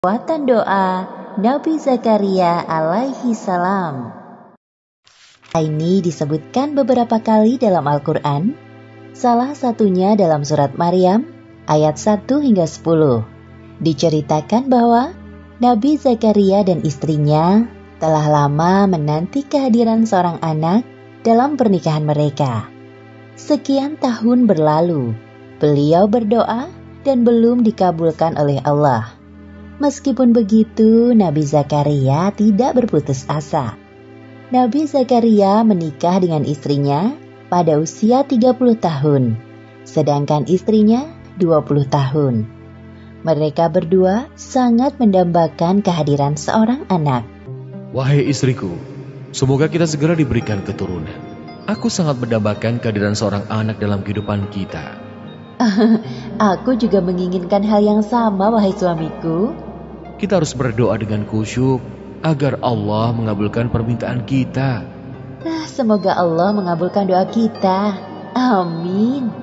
Kekuatan doa Nabi Zakaria alaihi salam. Ini disebutkan beberapa kali dalam Al-Quran, salah satunya dalam surat Maryam ayat 1 hingga 10. Diceritakan bahwa Nabi Zakaria dan istrinya telah lama menanti kehadiran seorang anak dalam pernikahan mereka. Sekian tahun berlalu, beliau berdoa dan belum dikabulkan oleh Allah. Meskipun begitu, Nabi Zakaria tidak berputus asa. Nabi Zakaria menikah dengan istrinya pada usia 30 tahun, sedangkan istrinya 20 tahun. Mereka berdua sangat mendambakan kehadiran seorang anak. Wahai istriku, semoga kita segera diberikan keturunan. Aku sangat mendambakan kehadiran seorang anak dalam kehidupan kita. Aku juga menginginkan hal yang sama, wahai suamiku. Kita harus berdoa dengan khusyuk agar Allah mengabulkan permintaan kita. Semoga Allah mengabulkan doa kita. Amin.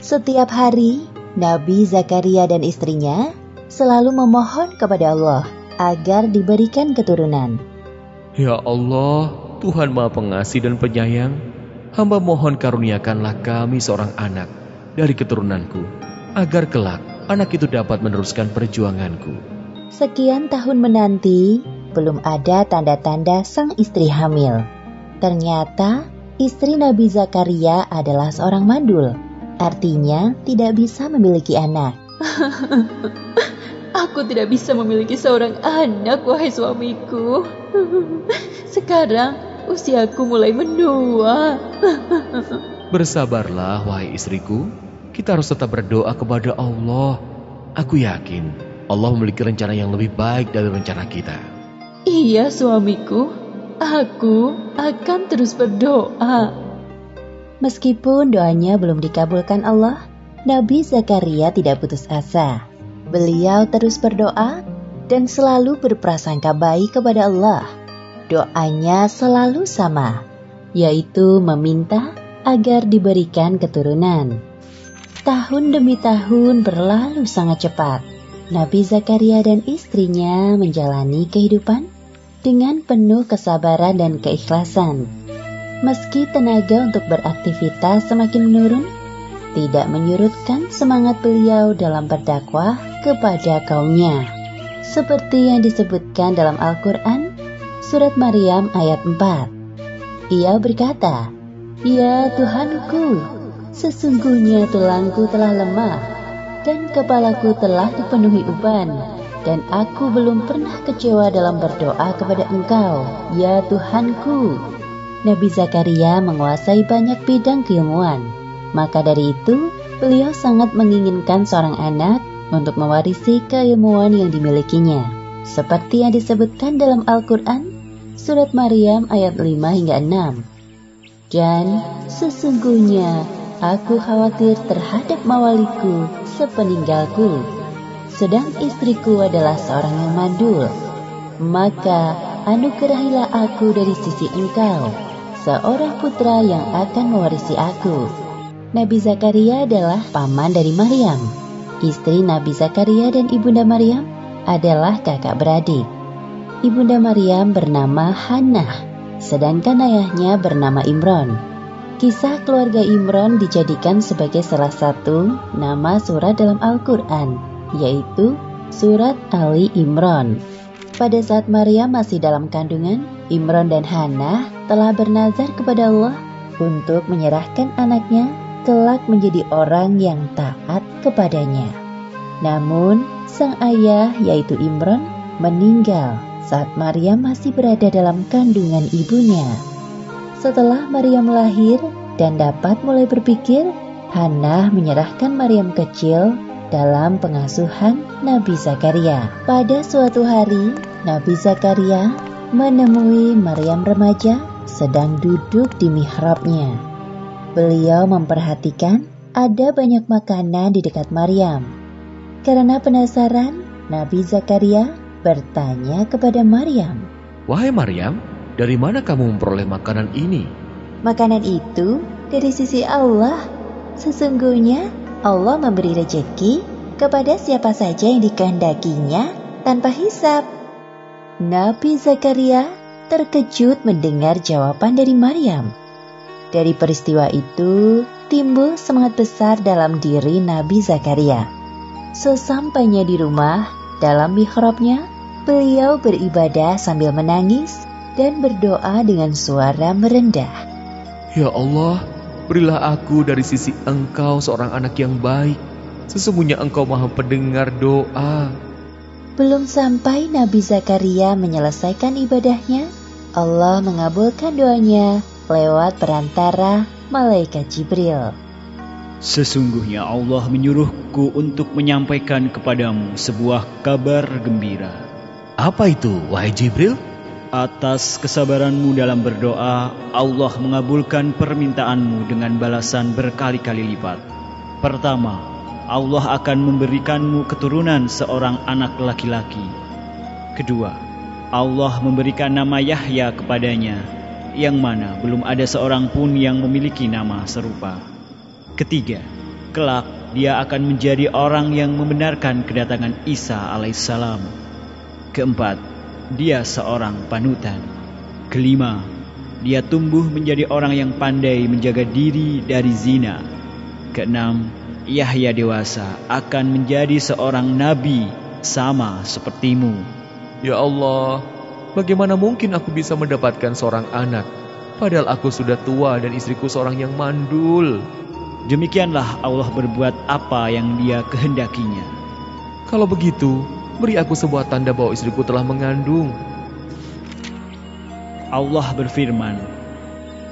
Setiap hari, Nabi Zakaria dan istrinya selalu memohon kepada Allah agar diberikan keturunan. Ya Allah, Tuhan Maha Pengasih dan Penyayang, hamba mohon karuniakanlah kami seorang anak dari keturunanku, agar kelak anak itu dapat meneruskan perjuanganku. Sekian tahun menanti, belum ada tanda-tanda sang istri hamil. Ternyata, istri Nabi Zakaria adalah seorang mandul. Artinya, tidak bisa memiliki anak. Aku tidak bisa memiliki seorang anak, wahai suamiku. Sekarang, usiaku mulai menua. Bersabarlah, wahai istriku. Kita harus tetap berdoa kepada Allah. Aku yakin Allah memiliki rencana yang lebih baik dari rencana kita. Iya, suamiku. Aku akan terus berdoa. Meskipun doanya belum dikabulkan Allah, Nabi Zakaria tidak putus asa. Beliau terus berdoa dan selalu berprasangka baik kepada Allah. Doanya selalu sama, yaitu meminta agar diberikan keturunan. Tahun demi tahun berlalu sangat cepat. Nabi Zakaria dan istrinya menjalani kehidupan dengan penuh kesabaran dan keikhlasan. Meski tenaga untuk beraktivitas semakin menurun, tidak menyurutkan semangat beliau dalam berdakwah kepada kaumnya. Seperti yang disebutkan dalam Al-Quran, surat Maryam ayat 4. Ia berkata, "Ya Tuhanku, sesungguhnya tulangku telah lemah, dan kepalaku telah dipenuhi uban, dan aku belum pernah kecewa dalam berdoa kepada Engkau, ya Tuhanku." Nabi Zakaria menguasai banyak bidang keilmuan. Maka dari itu, beliau sangat menginginkan seorang anak untuk mewarisi keilmuan yang dimilikinya. Seperti yang disebutkan dalam Al-Quran, surat Maryam ayat 5 hingga 6. Dan sesungguhnya aku khawatir terhadap mawaliku sepeninggalku, sedang istriku adalah seorang yang mandul. Maka anugerahilah aku dari sisi Engkau, seorang putra yang akan mewarisi aku. Nabi Zakaria adalah paman dari Maryam. Istri Nabi Zakaria dan Ibunda Maryam adalah kakak beradik. Ibunda Maryam bernama Hannah, sedangkan ayahnya bernama Imron. Kisah keluarga Imron dijadikan sebagai salah satu nama surat dalam Al-Quran, yaitu surat Ali Imron. Pada saat Maryam masih dalam kandungan, Imron dan Hannah telah bernazar kepada Allah untuk menyerahkan anaknya kelak menjadi orang yang taat kepadanya. Namun, sang ayah yaitu Imron meninggal saat Maryam masih berada dalam kandungan ibunya. Setelah Maryam lahir dan dapat mulai berpikir, Hannah menyerahkan Maryam kecil dalam pengasuhan Nabi Zakaria. Pada suatu hari, Nabi Zakaria menemui Maryam remaja sedang duduk di mihrabnya. Beliau memperhatikan ada banyak makanan di dekat Maryam. Karena penasaran, Nabi Zakaria bertanya kepada Maryam, "Wahai Maryam, dari mana kamu memperoleh makanan ini?" "Makanan itu dari sisi Allah. Sesungguhnya Allah memberi rezeki kepada siapa saja yang dikehendakinya tanpa hisab. Nabi Zakaria terkejut mendengar jawaban dari Maryam. Dari peristiwa itu, timbul semangat besar dalam diri Nabi Zakaria. Sesampainya di rumah, dalam mihrabnya, beliau beribadah sambil menangis dan berdoa dengan suara merendah. Ya Allah, berilah aku dari sisi Engkau seorang anak yang baik. Sesungguhnya Engkau Maha Pendengar doa. Belum sampai Nabi Zakaria menyelesaikan ibadahnya, Allah mengabulkan doanya lewat perantara malaikat Jibril. Sesungguhnya Allah menyuruhku untuk menyampaikan kepadamu sebuah kabar gembira. Apa itu, wahai Jibril? Atas kesabaranmu dalam berdoa, Allah mengabulkan permintaanmu dengan balasan berkali-kali lipat. Pertama, Allah akan memberikanmu keturunan seorang anak laki-laki. Kedua, Allah memberikan nama Yahya kepadanya, yang mana belum ada seorang pun yang memiliki nama serupa. Ketiga, kelak dia akan menjadi orang yang membenarkan kedatangan Isa alaihissalam. Keempat, dia seorang panutan. Kelima, dia tumbuh menjadi orang yang pandai menjaga diri dari zina. Keenam, Yahya dewasa akan menjadi seorang nabi sama sepertimu. Ya Allah, bagaimana mungkin aku bisa mendapatkan seorang anak, padahal aku sudah tua dan istriku seorang yang mandul. Demikianlah Allah berbuat apa yang Dia kehendakinya. Kalau begitu, beri aku sebuah tanda bahwa istriku telah mengandung. Allah berfirman,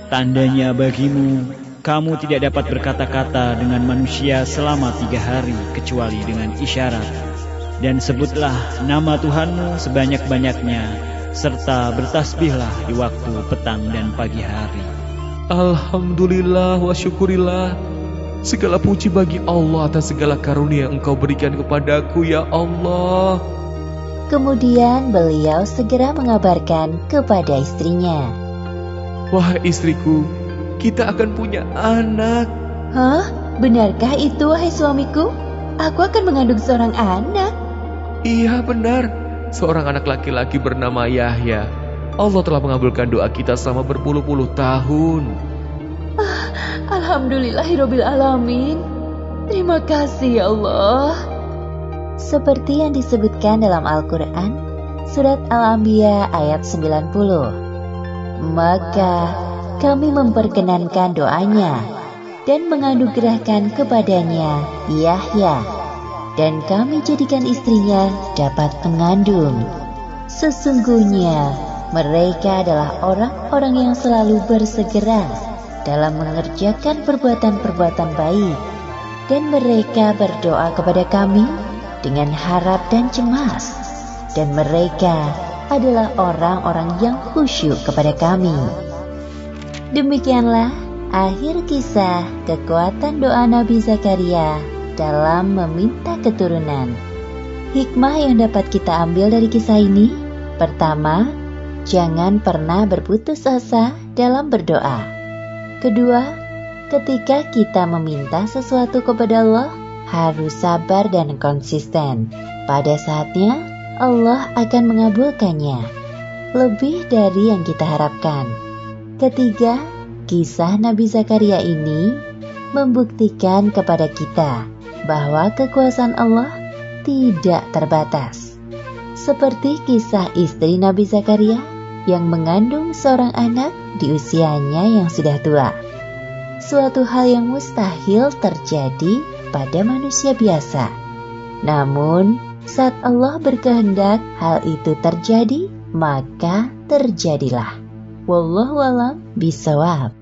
tandanya bagimu, kamu tidak dapat berkata-kata dengan manusia selama 3 hari kecuali dengan isyarat. Dan sebutlah nama Tuhanmu sebanyak-banyaknya, serta bertasbihlah di waktu petang dan pagi hari. Alhamdulillah wa syukurillah. Segala puji bagi Allah atas segala karunia yang Engkau berikan kepadaku, ya Allah. Kemudian beliau segera mengabarkan kepada istrinya. Wahai istriku, kita akan punya anak. Hah? Benarkah itu, wahai suamiku? Aku akan mengandung seorang anak. Iya benar, seorang anak laki-laki bernama Yahya. Allah telah mengabulkan doa kita selama berpuluh-puluh tahun. Alhamdulillahirabbil alamin. Terima kasih ya Allah. Seperti yang disebutkan dalam Al-Quran, Surat Al-Anbiya ayat 90. Maka kami memperkenankan doanya dan menganugerahkan kepadanya Yahya, dan kami jadikan istrinya dapat mengandung. Sesungguhnya mereka adalah orang-orang yang selalu bersegera dalam mengerjakan perbuatan-perbuatan baik, dan mereka berdoa kepada kami dengan harap dan cemas, dan mereka adalah orang-orang yang khusyuk kepada kami. Demikianlah akhir kisah kekuatan doa Nabi Zakaria dalam meminta keturunan. Hikmah yang dapat kita ambil dari kisah ini: pertama, jangan pernah berputus asa dalam berdoa. Kedua, ketika kita meminta sesuatu kepada Allah, harus sabar dan konsisten. Pada saatnya, Allah akan mengabulkannya lebih dari yang kita harapkan. Ketiga, kisah Nabi Zakaria ini membuktikan kepada kita bahwa kekuasaan Allah tidak terbatas. Seperti kisah istri Nabi Zakaria yang mengandung seorang anak di usianya yang sudah tua. Suatu hal yang mustahil terjadi pada manusia biasa. Namun, saat Allah berkehendak hal itu terjadi, maka terjadilah. Wallahu a'lam bishawab.